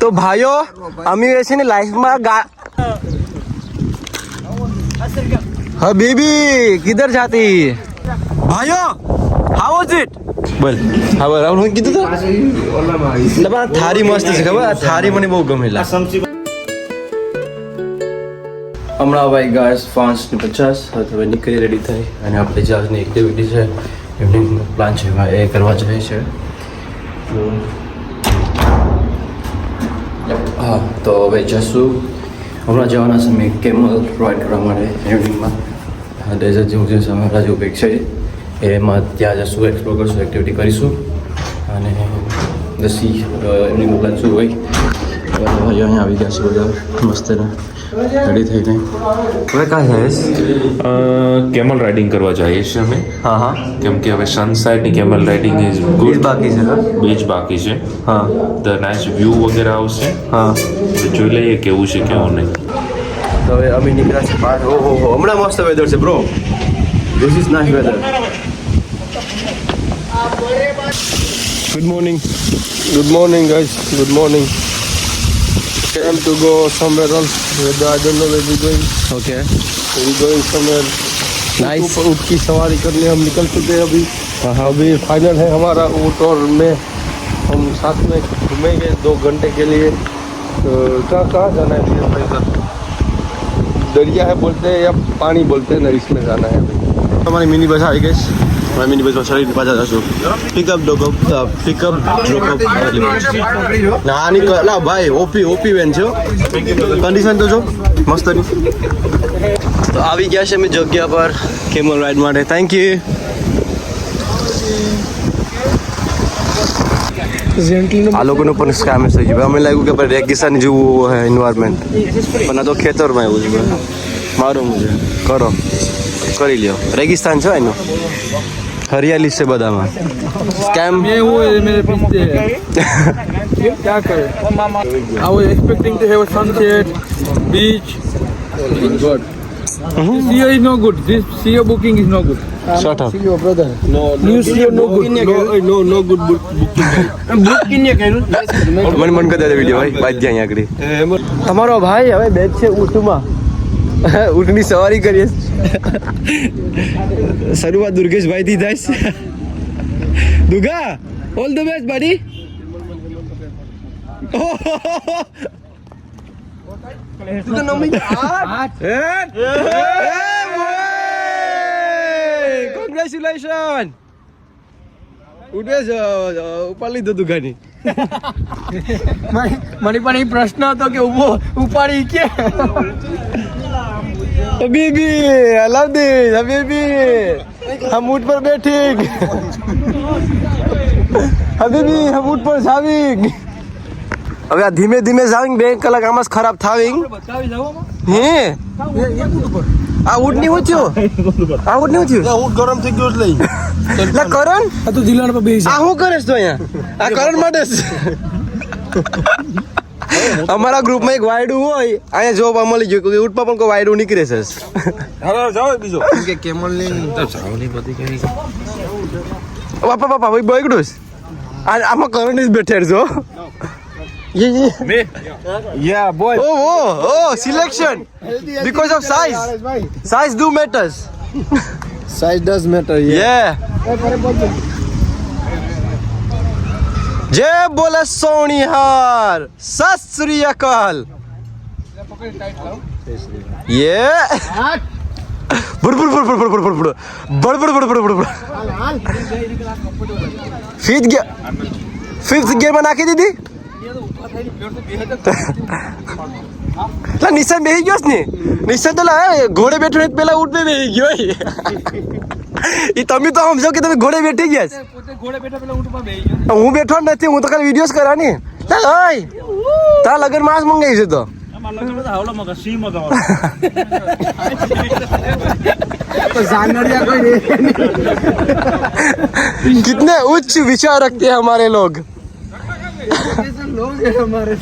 તો ભાઈઓ અમે છે ને લાઈફમાં હબીબી કિધર જાતી ભાઈઓ હાઉ વોઝ ઇટ બોલ હા બરાબર હું કીધું તો થારી મસ્ત છે ખબર થારી મને બહુ ગમેલા હમણાં ભાઈ ગાઈસ 5:50 હવે નીકળી રેડી થઈ અને આપણે જહાજની એક્ટિવિટી છે ઇવનિંગનો પ્લાન છે ભાઈ એ કરવા જાય છે હા તો હવે જશું હમણાં જવાના છે મેં કેમલ રાઈડ કરવા માટે ઇવનિંગમાં ડેઝર્ટ જેવું છે અમારા જેવું કંઈક છે એમાં ત્યાં જશું એક્સપ્લોર કરશું એક્ટિવિટી કરીશું અને દસી ઇવનિંગનો પ્લાન શું હોય ભાઈઓ અહીંયા આવી ગયા છે બધા મસ્ત રેડી થઈ ગઈ હવે કાં જઈશ કેમલ રાઇડિંગ કરવા જઈએ છીએ અમે હા હા કેમ કે હવે સનસાઇડની કેમલ રાઇડિંગ ઇઝ બીજ બાકી છે બીચ બાકી છે હા ધ નાઇસ વ્યૂ વગેરે આવશે હા તો જોઈ લઈએ કેવું છે કેવું નહીં તો હવે અમે નીકળ્યા છે બહાર ઓહો હમણાં મસ્ત વેધર છે bro this is nice weather good morning guys good morning Time to go somewhere else. I don't know where we're going. Okay. We're going somewhere. Nice. ऊँट की सवारी करने हम निकल चुके हैं अभी. अभी फाइनल है हमारा ऊँट और मैं हम साथ में घूमेंगे 2 घंटे के लिए. कहाँ जाना है भैया इधर? दरिया है बोलते हैं या पानी बोलते हैं ना इसमें जाना है अभी. हमारी मिनी बस आई गई. हमारी मिनी बस में चढ़ी पाछा जाશું પિકઅપ ડ્રોપ ના ની લા ભાઈ ઓપી વેન છે કન્ડિશન તો જો મસ્ત ની તો આવી ગયા છે અમે જગ્યા પર કેમલ રાઈડ માટે થેન્ક યુ આ લોકોનું પણ સ્કેમ થઈ ગયું અમે લાગ્યું કે ભાઈ રેગિસ્તાન જેવું હે એન્વાયરમેન્ટ પણ આ તો ખેતરમાં એવું છે મારું મુજે કરી લ્યો રેગિસ્તાન છે એનું हरियाली से बदामा स्कैम ये वो मेरे पीछे है क्या करे I was expecting to have a sunset beach good CEO is no good this CEO booking is no good shut up CEO brother new CEO no good no good book किन्ने કર્યું मन कर दे वीडियो भाई बात ગયા આગળ તમારો ભાઈ હવે બેઠ છે ઊંટમાં ઊંટની સવારી કરીએ શરૂઆત દુર્ગેશભાઈ થી થાય દુગા ઓલ ધ બેસ્ટ બડી કોંગ્રેચ્યુલેશન ઉઠે ઉપાડી લીધું દુગાની મને પણ એ પ્રશ્ન હતો કે ઉભો ઉપાડી કે Habibi I love this Habibi हम ऊँट पर बैठे हबीबी हम ऊँट पर जाविंग હવે આ ધીમે ધીમે જાવિંગ 2 કલાક આમાં ખરાબ થાવિંગ હે આ ઊંટ ની હું થયો આ ઊંટ ની હું થયો ઊંટ ગરમ થઈ ગયો એટલે લા કરણ આ તું જીલાણ પર બેસી આ હું કરેસ તો અહીંયા આ કરણ માટે અમારા ગ્રુપમાં એક વાયડું હોય અહીંયા જોબ મળી ગયું કે ઊંટ પર પણ કોઈ વાયડું નીકળે છે હાલો જાવ બીજો કે કેમલ ની તો જાવ ની બધી કઈ બાપા ભાઈ બોયગડુસ આમાં કરણ જ બેઠે છો yeah boy oh selection because of size do matters size does matter yeah जय बोले सोनिहार सत श्री अकाल ये बुड़ बुड़ बुड़ बुड़ बुड़ बुड़ बुड़ बुड़ बुड़ बुड़ बुड़ बुड़ बुड़ फिफ्थ गियर में नाखी दीदी निशान बेही गयो ने निशान तो घोड़े बैठो पेला ऊँट पे बेही गयो એ તમે તો સમજો કે તમે ઘોડે બેઠી ગયા ઘોડે બેઠા પેલા ઊંટ પર બેહી ગયો હું બેઠો નથી હું તો ખાલી વિડિયોસ કરાની ઓય તા લગન માસ મંગાઈ છે તો હાવલા મગા સી મગા તો जानवरिया कोई कितने उच्च विचार रखते हैं हमारे लोग है हमारे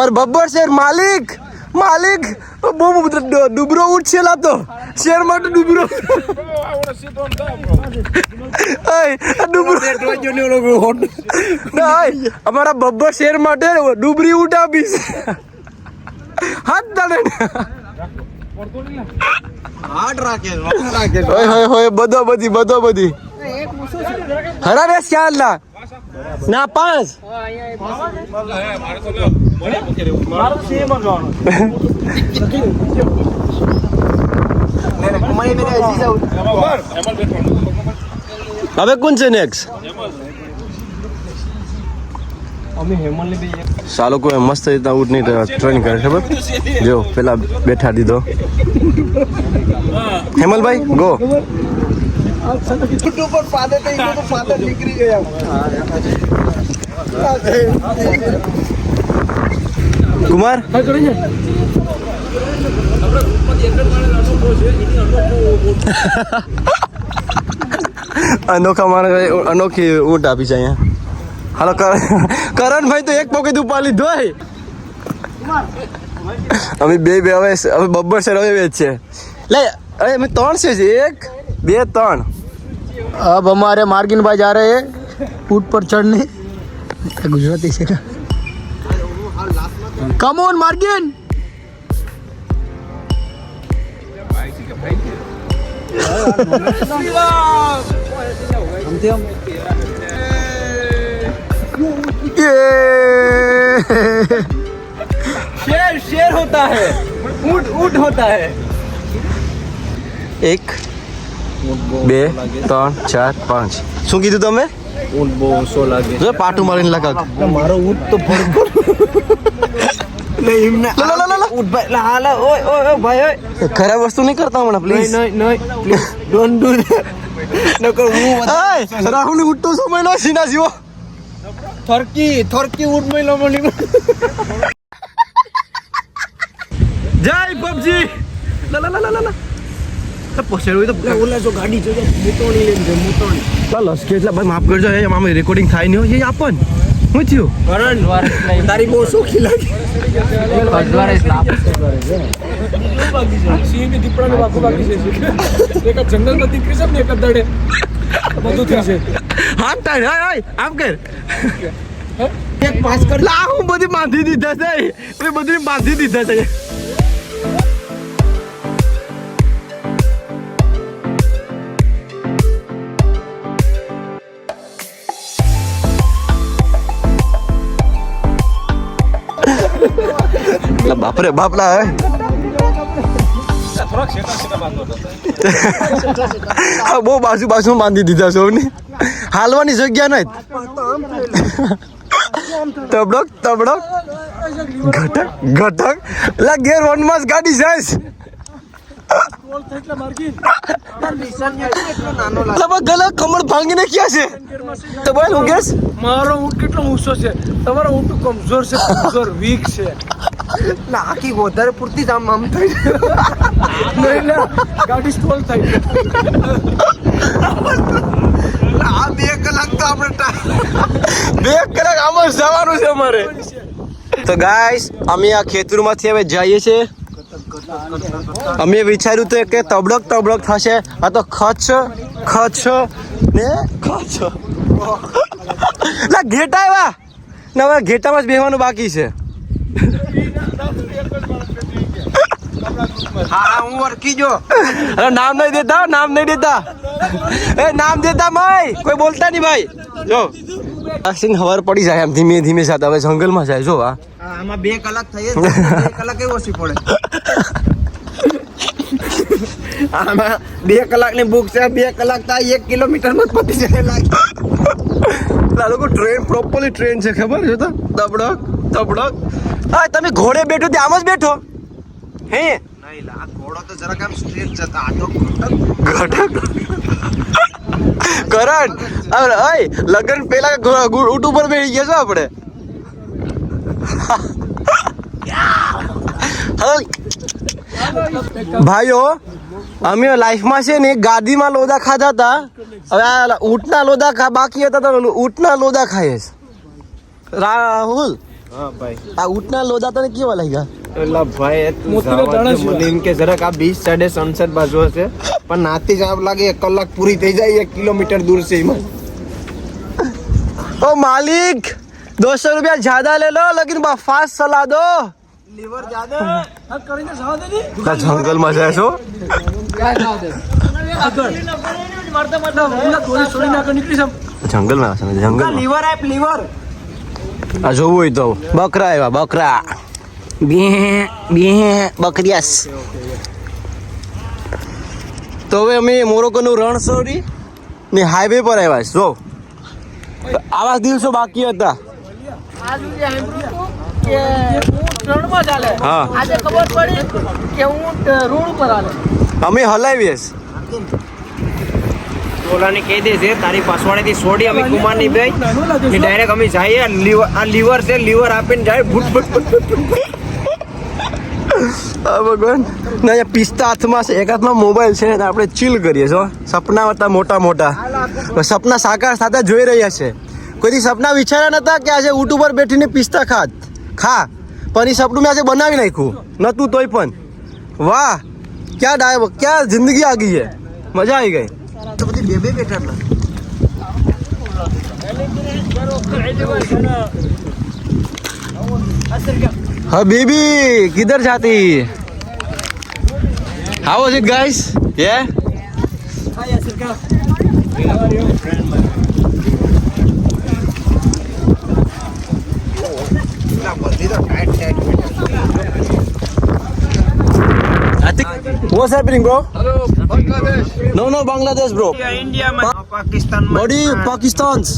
और बब्बर शेर मालिक डुबरो ऊँट છે લાતો શેર માટે ડુબરો અમારા બબ્બર શેર માટે ડુબરી ઉઠાવીશ હાથ દાડે હોય બધો બધી હરા રે ચાલ ના 5 હવે કોણ છે નેક્સ્ટ સાલો કોઈ મસ્ત રીતના ઊંટની ટ્રેન કરે ખબર જો પેલા બેઠા દીધો હેમલભાઈ ગો કુમાર અનોખી ઊંટ આપી છે અહીંયા હાલો કરણભાઈ તો એક પોકેટ ઉપાડી લીધો અમે બે હવે બબ્બર સર હવે વેચ છે લે अरे मैं 3 से 1 2 3 अब हमारे मार्गिन भाई जा रहे हैं ऊँट पर चढ़ने गुजराती से कम ऑन मार्गिन शेर होता है ऊँट होता है 1 2 3 4 5 શું કીધું તમે ઊંટ બહુ ઓછો લાગે જો પાટું મારીને લગા મારો ઊંટ તો ભરભર નહીં ઊંટ ભાઈ હાલ ઓય ભાઈ ઓય ખરાબ વસ્તુ નહીં કરતા હમણાં પ્લીઝ નહીં પ્લીઝ ડોન્ટ ડુ નકર હું રાહુલ ની ઉઠતો સમય નો સીના જીવો થરકી ઊંટ મહિલા મળી જય પબજી લા પોસેડ હોય તો ઓલા જો ગાડી જો મુતોણી લઈને મુતોણી લસ કેટલા ભાઈ માફ કરજો એ મામે રેકોર્ડિંગ થાય નહીં હોય એ આપણ હું થયું કરણ તારી બહુ શોખી લાગી સિંહ ની દીપડાને વાકો બાકી છે એક જંગલમાં દીકરી છે ને એક દડે બધું થઈ છે હાથ ટાઈમ હાય આમ કર એક પાસ કર લા હું બધી બાંધી દીધા છે એ બધી બાંધી દીધા છે બાપરે બાપલા હે બહુ બાજુ બાંધી દીધા છો ને હાલવાની જગ્યા નહીં તબડક ઘટક લા ગેર વન માસ ગાડી જાય ગલા કમળ ભાંગીને ક્યાં છે તો બોલ હું ગેસ મારો ઊંટ કેટલો ઊંચો છે તમારો ઊંટ કમજોર છે કમજોર વીક છે ના આખી વધારે પૂરતી જ આમ થઈ નહીં ના ગાડી સ્ટોલ થઈ આ 2 કલાક તો આપણે 2 કલાક આમ જ જવાનું છે અમારે તો ગાઈસ અમે આ ખેતરમાંથી હવે જઈએ છીએ અમે વિચાર્યું હતું કે તબડક થશે આ તો ખચ ને ખચ લા ઘેટા આવ્યા ને હવે ઘેટામાં જ બેહવાનું બાકી છે હા હું ઓળખી જો અરે નામ નહીં દેતા એ નામ દેતા ભાઈ કોઈ બોલતા નહીં ભાઈ જો સિંહ હવાર પડી જાય આમ ધીમે ધીમે સાથે હવે જંગલમાં જાય જો આ આમાં 2 કલાક થઈ 2 કલાક એ ઓછી પડે આમાં 2 કલાકની બુક છે 2 કલાક તો 1 કિલોમીટરમાં જ પતી જાય લાગે લોકો ટ્રેન પ્રોપરલી ટ્રેન છે ખબર છે તો તબડક હા તમે ઘોડે બેઠો તે આમ જ બેઠો હે નહીં લા ઘોડો તો જરા કામ સ્ટ્રેટ જતા આ તો ઘટક કરણ અરે લગન પેલા ઊંટ ઉપર બેસી ગયા છો આપણે ભાઈઓ અમે લાઈફમાં છે ને ગાદીમાં લોદા ખાધા હતા હવે આ ઊંટના લોદા બાકી હતા તો ઊંટના લોદા ખાઈએ રાહુલ હા ભાઈ આ ઊંટના લોદા તને કેવા લાગ્યા એલા ભાઈ તું મોતીનો જવા દાણા દે. છે. મને એમ કે જરાક આ બીચ સાઈડે સનસેટ બાજુ હશે પણ નાથી જ આમ લાગે 1 કલાક પૂરી થઈ જાય 1 કિલોમીટર દૂર છે એમાં ओ मालिक 200 रुपया ज्यादा ले लो लेकिन फास्ट चला दो લીવર જાદે કરીને જવા દે ની जंगल में जाए છો ક્યાં જવા દે આગળ મારતા મારતા થોડી થોડી ના નીકળી સમ જંગલ માં છે જંગલ લીવર આપ લીવર આ જોવું હોય તો બકરા આવ્યા બકરા બે બે બકરિયાસ તો હવે અમે મોરોકોનું રણસોરી ને હાઈવે પર આવ્યા છે જો આવા દિવસો બાકી હતા રણમાં ચાલે હા આજે ખબર પડી કે ઊંટ રોડ ઉપર હાલે અમે હલાવીએ છે. ઓલાને કહી દે છે તારી પાસવાડેથી છોડી અમે કુમાર ની બે નાનું લાગે છે. ડાયરેક્ટ અમે જઈએ આ લીવર છે લીવર આપીને જાય ભૂટ ભૂટ હા ભગવાન ના અહીંયા પિસ્તા હાથમાં છે એક હાથમાં મોબાઈલ છે ને આપણે ચીલ કરીએ છો સપના હતા મોટા મોટા સપના સાકાર થતા જોઈ રહ્યા છે કોઈથી સપના વિચાર્યા નતા કે આજે ઊંટ ઉપર બેઠીને પિસ્તા ખા પણ એ સપનું મેં આજે બનાવી નાખ્યું નતું તોય પણ વાહ ક્યાં ક્યાં જિંદગી આ ગઈ છે મજા આવી ગઈ તો બધી બે બેઠા हाँ बेबी किधर जाती how was it guys yeah I think what's happening bro hello Bangladesh no Bangladesh bro ઇન્ડિયામાં પાકિસ્તાનમાં Body Pakistan's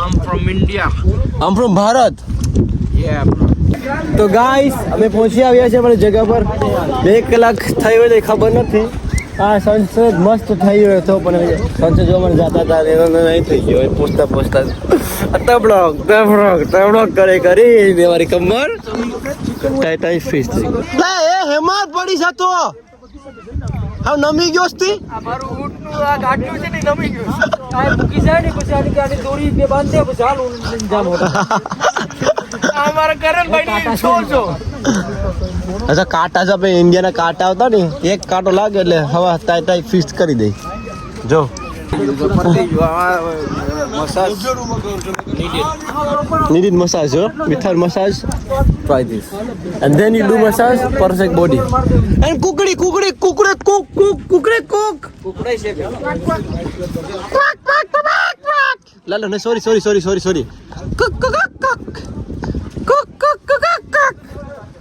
આમ from India I'm from Bharat તો ગાઈસ અમે પહોંચી આવ્યા છે અમારી જગ્યા પર 2 કલાક થઈ હોય તો ખબર નથી આ સનસેટ મસ્ત થઈ ગયો હતો પણ સનસેટ જોવા મને જતા હતા એનો નહીં થઈ ગયો પહોંચતા પહોંચતા તબડોક કરી મારી કમર ટાઈ ફિશ થઈ લે એ હેમત પડી જતો હા નમી ગયો હતી આ મારું ઊંટનું આ ગાંઠિયું છે ને નમી ગયું આ મૂકી જાય ને પછી આની દોરી બે બાંધે પછી હાલ જામ હોતા આ મારા કરણભાઈ છો અચ્છા કાંટા છે આપણે ઇન્ડિયાના કાંટા આવતા ને એક કાંટો લાગે એટલે હવા ટાઈ ફિશ કરી દે જો needed massage huh? without massage try this and then you do massage perfect body and kukri cook lala no sorry cook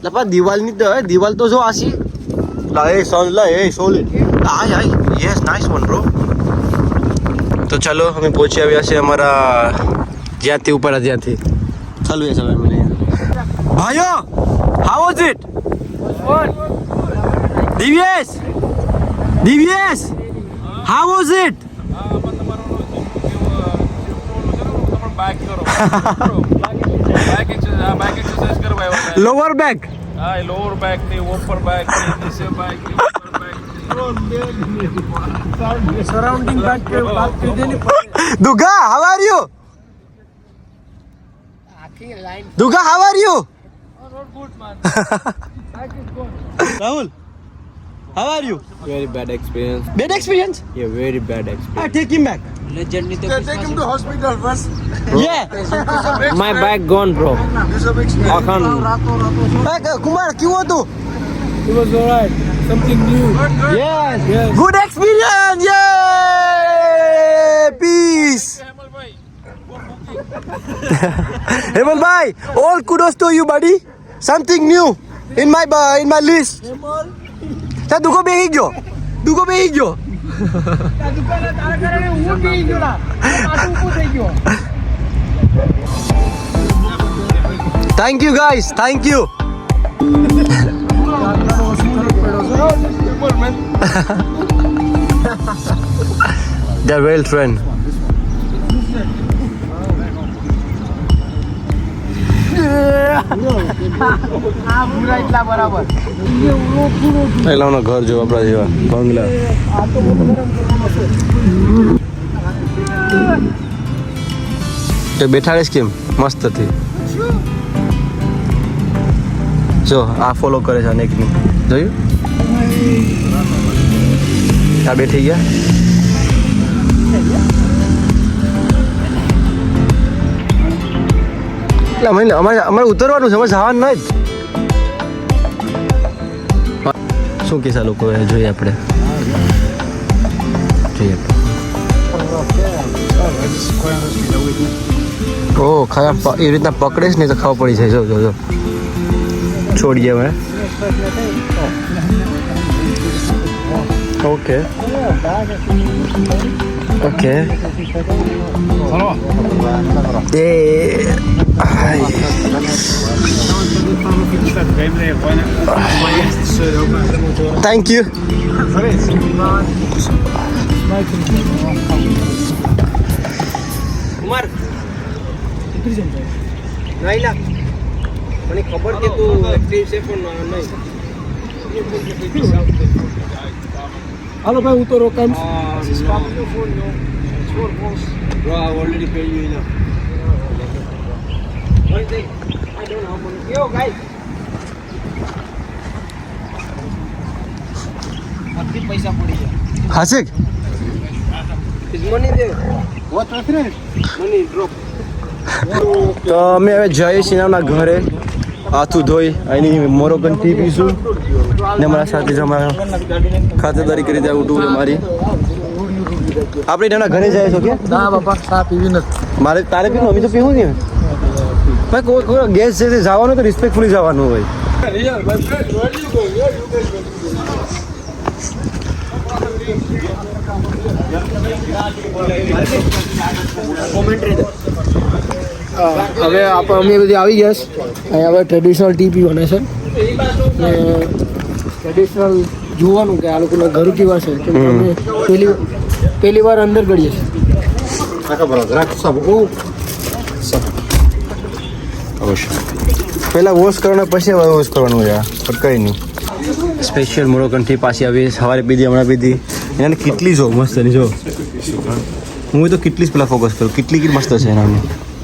lapa diwal ni to diwal to jo asi la hey solid ay yes nice one bro તો ચાલો અમે પહોંચી આવ્યા છે અમારા જ્યાંથી ઉપર જ્યાંથી ચાલુ છે હવે મને ભાઈઓ how was it Divyesh how was it lower back lower back नहीं ऊपर बैक नहीं नीचे बैक नहीं ऊपर बैक સરાઉન્ડિંગ બાદ કરી દેની દુગા હાઉ આર યુ દુગા how are you Rahul how are you very bad experience bad experience very bad experience I take him back take him to hospital first yeah my back gone bro આખન કુમાર કેવું હતું it was all right something new yes good experience yeah peace Hemal bhai all kudos to you buddy something new in my list ta dugo behi gyo આ દુકાને તારા કારણે હું બી ગયો ના પાછું ઊભું થઈ ગયો thank you guys thank you they're well trained આ પૂરા એટલા બરાબર પહેલાના ઘર જો આપણા જેવા બંગલા તે બેઠાડીશ કેમ મસ્ત હતી જો આ ફોલો કરે છે અનેકની જોયું આ બેઠી ગયા એટલે અમારે ઉતરવાનું છે અમારે જવાનું નહીં શું કેસા લોકો જોઈએ આપણે ઓ ખરા એ રીતના પકડે જ નહીં તો ખાવા પડી જાય જો જો છોડીએ હવે okay okay thank you Kumar રાઈલા મને ખબર કે તું એક્ટિવ છે પણ નહીં હાલો ભાઈ ઉતરો કામ bro I already paid you enough one thing I don't know how much yo guys આટલી પૈસા પડી ગયા હાસિક is money there what my friend money drop તો અમે હવે જઈએ છીએ એમના ઘરે હાથું ધોઈ અહીંની મોરોકન ટી પીશું ને મારા સાથે જ અમારા ખાતેદારી કરી દે ઉઠું મારી આપણે એના ઘરે જાય છો કે ના બાપા ચા પીવી નથી મારે તારે પીવું અમે તો પીવું ને ભાઈ કોઈ ગેસ છે જવાનું તો રિસ્પેક્ટફુલી જવાનું હોય હવે અમે બધી આવી ગયા છે અહીંયા હવે ટ્રેડિશનલ ટી પીવાના છે ને ટ્રેડિશનલ જોવાનું કે આ લોકોના ઘર કેવા છે કેમ કે અમે પહેલી વાર અંદર ગળીએ છીએ પહેલાં વોશ કરવાના પછી હવે વોશ કરવાનું યાર પણ કંઈ નહીં સ્પેશિયલ મોરોકન ટી પાછી આવી સવારે પીધી હમણાં પીધી એને કેટલી જો મસ્ત એની જો હું તો કેટલી જ પેલા ફોકસ કરું કેટલી મસ્ત છે એના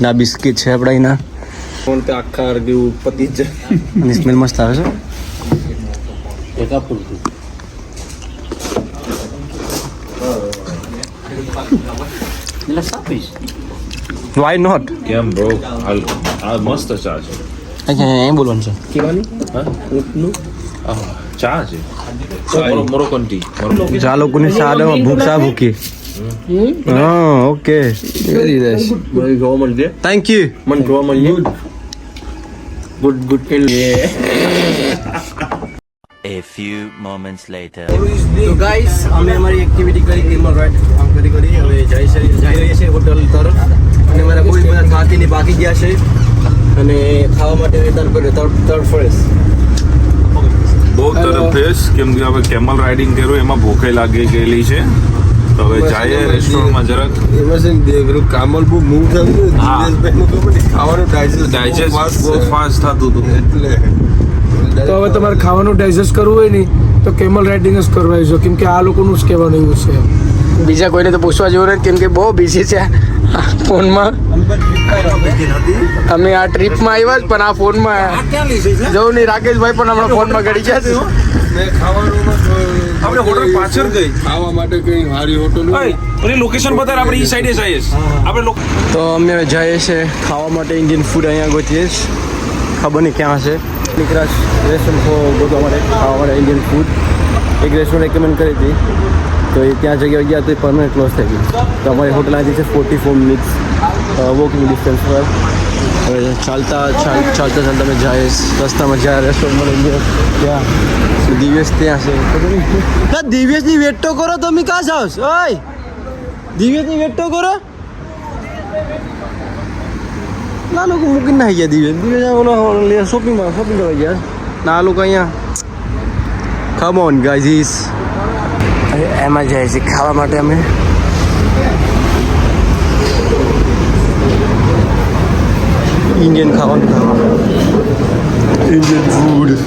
ના બિસ્કિટ છે આપણા એના ફોન તે આખા અર્ધ્યું પતી જ અને સ્મેલ મસ્ત આવે છે વાય નોટ કેમ બ્રો આ મસ્ત ચા છે એમ બોલવાનું છે કેવાનું ચા છે મોરોકન ટી આ લોકોની સાડામાં ભૂખ સા ભૂખી હા ઓકે વેરી નાઇસ મને જોવા મળજે થેન્ક યુ મને જોવા મળજે good A few moments later. તો ગાઈસ અમે અમારી એક્ટિવિટી કરી કેમલ રાઈડ કામ કરી હવે જઈ રહ્યા છે હોટલ તરફ અને મારા કોઈ બધા કાકીને બાકી ગયા છે અને ખાવા માટે તરફ ફરેશ બહુ તરફેશ કેમ કે હવે કેમલ રાઇડિંગ કર્યું એમાં ભૂખે લાગી ગયેલી છે તો હવે જાય રેસ્ટોરન્ટમાં જરાક એમાં છે ને પેલું કામલ બહુ મૂવ થયું ખાવાનું ડાયજેસ્ટ બહુ ફાસ્ટ થતું હતું એટલે તો હવે તમારે ખાવાનું ડાયજેસ્ટ કરવું હોય ને તો કેમલ રાઇડિંગ જ કરવા જો કેમ કે આ લોકોનું જ કહેવાનું એવું છે બીજા કોઈને તો પૂછવા જેવું નથી કેમ કે બહુ બિઝી છે ફોનમાં અમે આ ટ્રીપમાં આવ્યા જ પણ આ ફોનમાં જવું નહીં રાકેશભાઈ પણ હમણાં ફોનમાં ગળી ગયા છે આપણે હોટલ પાછળ ગઈ ખાવા માટે કઈ સારી હોટલ ઓય લોકેશન બતાવ આપણે ઈ સાઈડે જઈએ આપણે તો અમે હવે જઈએ છીએ ખાવા માટે ઇન્ડિયન ફૂડ અહીંયા ગોતીએ ખબર નહીં ક્યાં હશે નિકરાશ રેસ્ટોરન્ટ ગોતવા માટે ખાવા માટે ઇન્ડિયન ફૂડ એક રેસ્ટોરન્ટ રેકમેન્ડ કરી હતી તો એ ત્યાં જગ્યાએ ગયા તો એ પરમનન્ટ ક્લોઝ થઈ ગઈ તો અમારી હોટલ આવી છે 44 મિનિટ્સ વોકિંગ ડિસ્ટન્સ પર હવે ચાલતા અમે જઈએ રસ્તામાં જ્યાં રેસ્ટોરન્ટ મળે ત્યાં દિવ્યેશ ત્યાં છે દિવ્યેશની વેટ તો કરો તમે કાં જાઓ ઓય દિવ્યેશની વેટ તો કરો ના લોકો મૂકીને ના ગયા દિવ્યેશ ઓલો શોપિંગ કરવા ગયા ના આ લોકો અહીંયા કમ ઓન ગાઈઝ એમાં જાય છે ખાવા માટે અમે ઇન્ડિયન ખાવાનું ઇન્ડિયન ફૂડ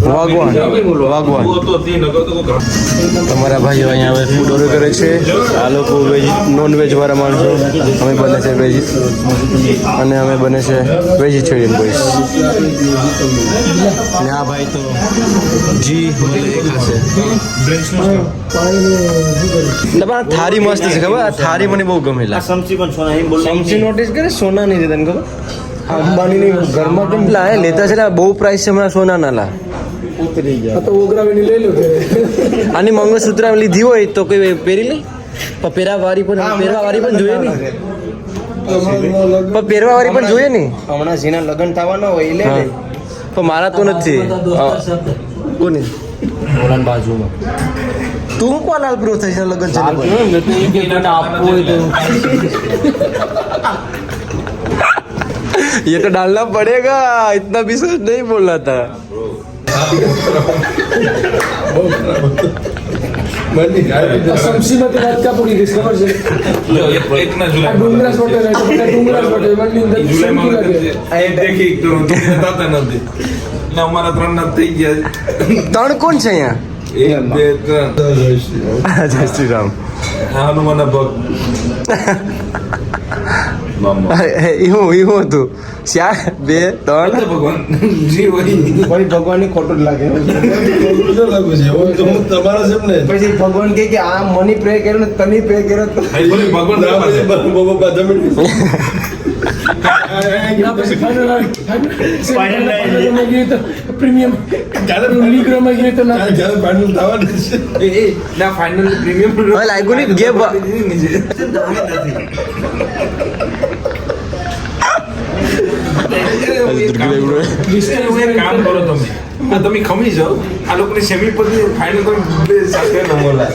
વાહ વાગવાન તમારા ભાઈઓ અહીંયા હવે ફૂડ ઓર્ડર કરે છે. આ લોકો વેજ નોન વેજ વાળા માણસો, અમે બને છે વેજ અને અમે બને છે વેજીટેરિયન બોઈસ. અને આ ભાઈ તો જી ખાશે. થારી મસ્ત છે ખબર, આ થારી મને બહુ ગમેલા. સમસી નોટિસ કરે સોના નહીં તને ખબર, અંબાણીની ઘરમાં કેમ લાય લેતા છે ને, બહુ પ્રાઇસ છે હમણાં સોના ના લા. આની મંગળસૂત્ર લીધી હોય તો કોઈ પહેરી લે, પણ પહેરાવાળી પણ જોઈએ ને, પણ પહેરવાવાળી પણ જોઈએ ને. હમણાં જેના લગ્ન થવાના હોય એ લે લે. પણ મારા તો નથી. કોને બાજુમાં તું કોણ લાલ પ્રો થઈ લગ્ન છે આપવું હોય તો ये तो डालना पड़ेगा, इतना भी सोच नहीं बोलना था. સમસીમાંથી વાત ક્યાં પડી ગઈ ખબર છે? એકના જુલાઈ ડુંગરાસ હોટેલ ડુંગરાસ હોટેલ જુલાઈમાં દેખી તો થતા નથી ને અમારા 3 ના થઈ ગયા. 3 કોણ છે અહીંયા? 1 2 3 જય શ્રી રામ. હનુમાન ભક્ત એવું હતું. 4 2 3 ભગવાન જી વહી ભાઈ ભગવાનની ખોટું જ લાગે. પછી ભગવાન કહે કે આ મની પ્રે કર્યો ને તને પ્રે કર્યો તો ભગવાન પ્રીમિયમ લીગ્રોમાં ગયો તો ના ફાઇનલ પ્રીમિયમ હવે લાગ્યું નહીં ગેપ. કામ કરો તમે ખમી જાઓ. આ લોકોની સેમી પછી ફાઇનલ તમે સાથે ન બોલા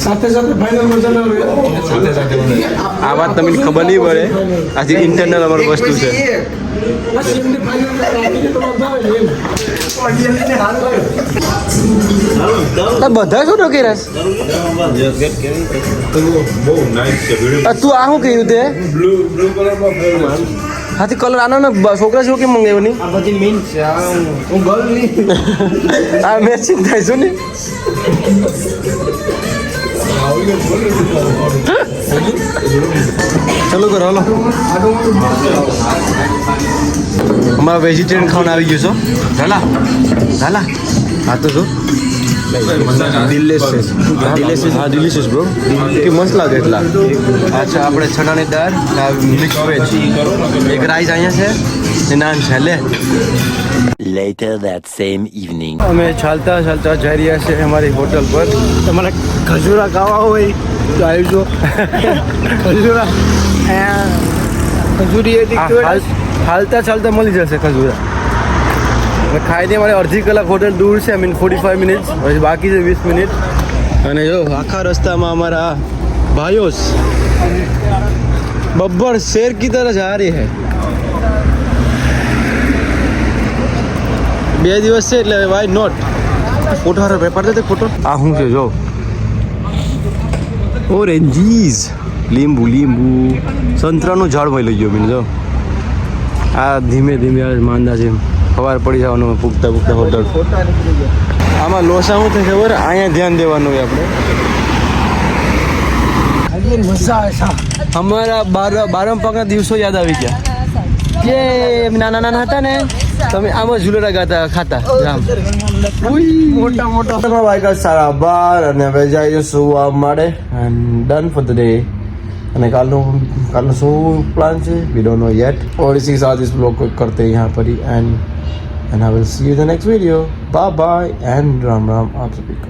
સાથે સાથે ફાઇનલ મજા સાથે સાથે આ વાત તમને ખબર નહીં પડે, આજે ઇન્ટરનલ અમારું વસ્તુ છે. બધા શું ટોકી બહુ નાઇસ છે. તું આ શું કર્યું તે? હાથી કલર આનો ને છોકરા શું કેમ મંગાવ્યો નહીં? આ બધી મીન છે. હું ગર્લ નહીં. આ મેચિંગ થાય છે ને. ચલો કરો હાલો. અમારા વેજીટેરિયન ખાવાનું આવી ગયું છો. ઝાલા ઝાલા હા તો શું હા ડિલિશિયસ બ્રો, કે મસ્ત લાગે એટલા. અચ્છા આપણે ચણાની દાળ, મિક્સ વેજ, એક રાઈસ અહીંયા છે, નાન છે. લે Later that same evening. અમે ચાલતા ચાલતા જઈ રહ્યા છે અમારી હોટલ પર. તમારે ખજૂરા ખાવા હોય તો આવજો. ખજૂરા ખજૂરી હાલતા ચાલતા મળી જશે ખજૂરા. ખાઈને મારે અડધી કલાક હોટલ દૂર છે, 45 મિનિટ, પછી બાકી છે 20 મિનિટ. અને જો આખા રસ્તામાં અમારા ભાઈઓ બબ્બર શેર કી તરહ જા રહી હૈ. 2 દિવસ છે એટલે વાય નોટ. ફોટો હારો પેપર દે ફોટો. આ શું છે જો, ઓરેન્જીસ, લીંબુ સંતરાનું ઝાડ માં લઈ ગયો મેં. જો આ ધીમે ધીમે માંદા છે, સવાર પડી જવાનું પૂગતા હોટલ. આમાં લોસા શું થાય ખબર, અહીંયા ધ્યાન દેવાનું હોય આપણે. અમારા 12 પાકના દિવસો યાદ આવી ગયા. જે નાના હતા ને, તમે આમાં ઝૂલેરા ગાતા ખાતા જામ મોટા વાગ્યા 12:30 અને હવે જાય સુવા મળે and done for the day. અને કાલનો શું પ્લાન છે વી ડોન્ટ નો येट. और इसी के साथ इस ब्लॉग को करते हैं यहाँ पर ही and I will see you the next video. Bye bye and Ram Ram आप सभी को.